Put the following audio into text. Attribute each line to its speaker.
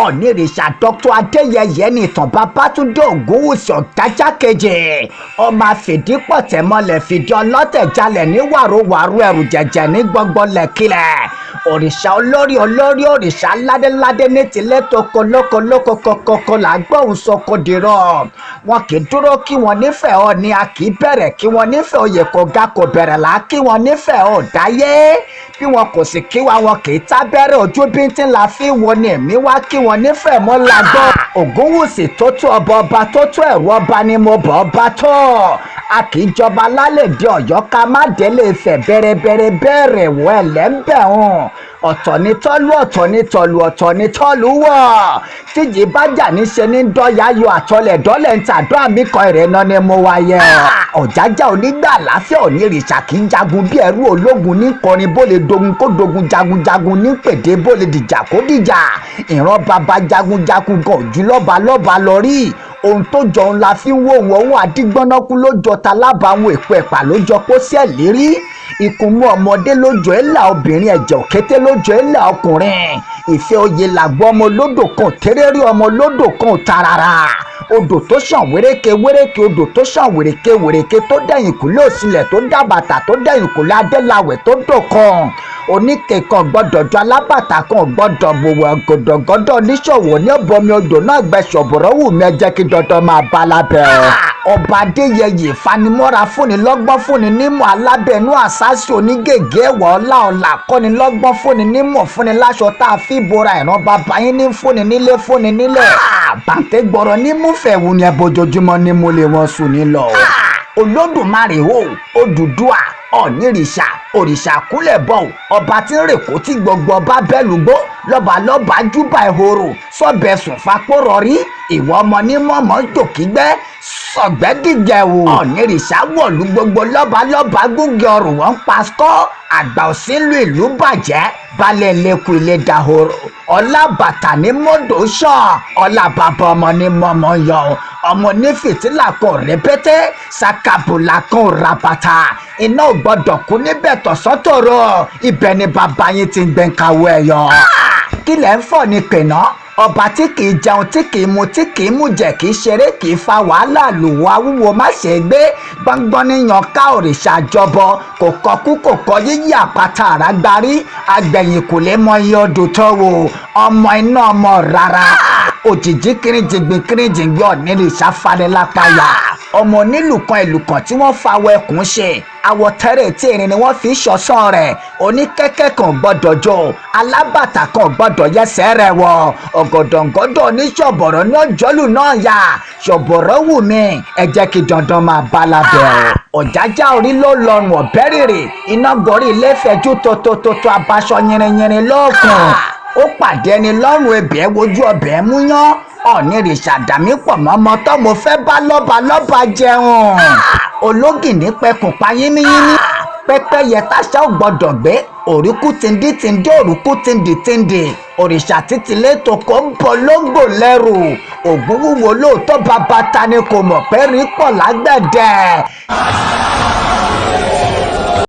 Speaker 1: ọ̀nìrìṣà Dr. Adéyẹyẹ ní ìtàn Babátúndé Ògúnwùsì Ọ̀gájá kejì ọmọ àfìdípọ̀tẹ́mọlẹ̀ fìdí ọlọ́tẹ̀ jalẹ̀ ní wàrúwàrú ẹrù jẹ̀jẹ̀ ní gbọ́ngbọ́n lẹ́kílẹ̀ òrìṣà olórí òrìṣà ládéládé ní tilẹ̀ toko lóko kókó là gbóhùn soko dìrọ̀ wọn kì í dúró kí wọn nífẹ̀ẹ́ ọ ni a kì í bẹ̀rẹ̀ kí wọn nífẹ̀ẹ́ oyè kò ga kò bẹ̀rẹ̀ là kí wọn nífẹ̀ẹ́ ọ dáyé bí wọn kò sì kí wa wọn kì í tábẹ́rẹ́ ojú bíntín la fi wo ni èmi wá kí wọn nífẹ̀ẹ́ mọ́ lágbọ́ Ògúnwùsì tó tó ọba tó tó ẹ̀rù ọba ni mo bọ̀ ọba tó a kì í jọba lálẹ́dẹ̀ Ọ̀yọ́ ká má délé Ifẹ̀ bẹ̀rẹ̀ wọ ẹlẹ́ńbẹ̀ hàn ọ̀tọ̀ ní tọ́lú ọ̀tọ̀ ní tọ̀lù ọ̀tọ̀ ní tọ́lù wọ̀ tíjì bá jà níṣe ní dọ́yà yọ àtọlẹ̀ dọ́lẹ̀ ń tàdọ́ àmì kan ìrẹ́nà ni mo wáyé Ọ̀jájá onígbà àláfíà Ọ̀nìrìṣà kì í jagun bí ẹrú ológun ní kọrin bó lè dogun kó dogun jagunjagun ní pèdè bó lè dìjà kó dìjà ìran bàbá jagunjagun gan ojú lọ́ba lọ rí ohun tó jọ ń la fi ń wò wọ́n àdígbọ́nàkú ló jọ ta lábàáwọn èpo ẹ̀pà ló jọ kó sí ẹ̀ lérí ìkùnmú ọmọdé lójó ẹ̀là obìnrin ẹ̀jẹ̀ òkété lójó ẹ̀là ọkùnrin ìfẹ́ oyè làgbọ́ ọmọ olódò kan tẹ́rẹ́rí ọmọ olódò kan tarara odò tó ṣàn wéréke odò tó ṣàn wéréke tó dẹ̀yìn kúlẹ̀ òsìlẹ̀ tó dàbàtà tó dẹ̀yìn kúlẹ̀ adélawẹ̀ tó dòkan oníke kan gbọ́dọ̀ jọ alábàtà kan gbọ́dọ̀ bòwò gòdògòdò oníṣòwò ní ọbọmi odò náà gbẹ̀sọ̀ bọ̀rọ̀ wù mí ẹ jẹ́ kí dandan máa bá lábẹ́ ọ. ọba Adéyẹyè fanimọ́ra fúnni lọ́gbọ́n fúnni nímọ̀ alábẹ́nú àṣàṣì onígègé ẹ̀wọ̀ ọlá kọ́ni lọ́gbọ́n fúnni nímọ̀ fúnni láṣọ tá a fi bora ìran bàbá yín ní fúnni nílé fúnni nílẹ̀ bàǹtẹ́ gbọ́rọ̀ nímúfẹ̀wù ni ẹ̀bọ̀jọ́júmọ́ ní mo lè wọ́n sùn nílọ. Olódùmarè o Odùduwà Ọ̀nìrìṣà òrìṣà kúnlẹ̀ bọ̀ ọba tí ń rèkó tí gbogbo ọba bẹ́lúgbó lọ́ba júbà ìhòòrò sọ́bẹ̀sùn fapórọ̀ rí ìwọ ọmọ ní mọ̀mọ́ jòkígbẹ́ sọ̀gbẹ́dìgẹ̀wò Ọ̀nìrìṣà wọ̀lú gbogbo lọ́ba gúnge ọrùn wọn pásítọ̀ àgbà òsínlù ìlú bàjẹ́ balẹ̀ lẹ́kùn ilé dahoro ọlá bàtà ní mọ́dọ̀ sàn ọlá bàbá ọmọ ní mọ́mọ́ yọ ọmọ ní fìtílà kan rẹpẹtẹ sakabula kan rabata iná ò gbọdọ̀ kú níbẹ̀ tọ̀sọ́tọ̀rọ̀ ibẹ̀ ni bàbá yín ti ń gbẹ̀ǹkàwé ẹ̀yọ́ kí lẹ̀ ń fọ̀ ní pẹ̀nà ọba tí kìí jẹun tí kìí mu tí kìí mú jẹ kìí ṣeré kìí fa wàhálà lùwọ́ awúwo má ṣe gbé gbọ́ngbọ́n níyan ká òrìṣà jọbọ kò kọkú kò kọ yíyí àpáta àràgbárí agbẹ̀yìn kò lè mọ iye ọdún tó wò ọmọ iná ọmọ rárá òjìjí kíríjìngbìn Ọ̀nìrìṣà fanilapaya ọmọ onílùkan ìlùkàn tí wọ́n fa awọ ẹkùn ṣe àwọ̀tẹ́rẹ̀ tí erin ni wọ́n fi ṣọ̀ṣọ́ rẹ̀ oníkẹ́kẹ́ kan gbọ́dọ̀ jọ alábàtà kan gbọ́dọ̀ yẹsẹ̀ rẹ̀ wọ̀ ọ̀gọ̀dọ̀ngọ́dọ̀ oníṣọ̀bọ̀rọ̀ ní ọjọ́lù náà yà ṣọ̀bọ̀rọ̀ wù mí ẹ jẹ́ kí dandan máa bá lábẹ́ Ọ̀jájá orí ló lọ́rùn ọ̀bẹ rèrè iná gorí ilé fẹjú tótótótó abaṣọ yìnrìnyìnrìn lóòkùn ó pàdé ẹni lọ́rùn ebè wojú ọbẹ̀ múyán Ọ̀nìrìṣà dàmí pọ̀ mọ́mọ́ tó mo fẹ́ bá lọ́ba jẹun ológìní pẹkùn pa yínníyínní pẹ́pẹ́yẹ táṣà ò gbọ́dọ̀ gbé òrùkú tìǹdì òrùkú tìǹdì òrìṣà títílé tó kó ń bọ̀ lóńgbò lẹ́rù Ògúnwùwò lóòótọ́ bàbá ta ni kò mọ̀ pé rí pọ̀ lágbẹ̀dẹ.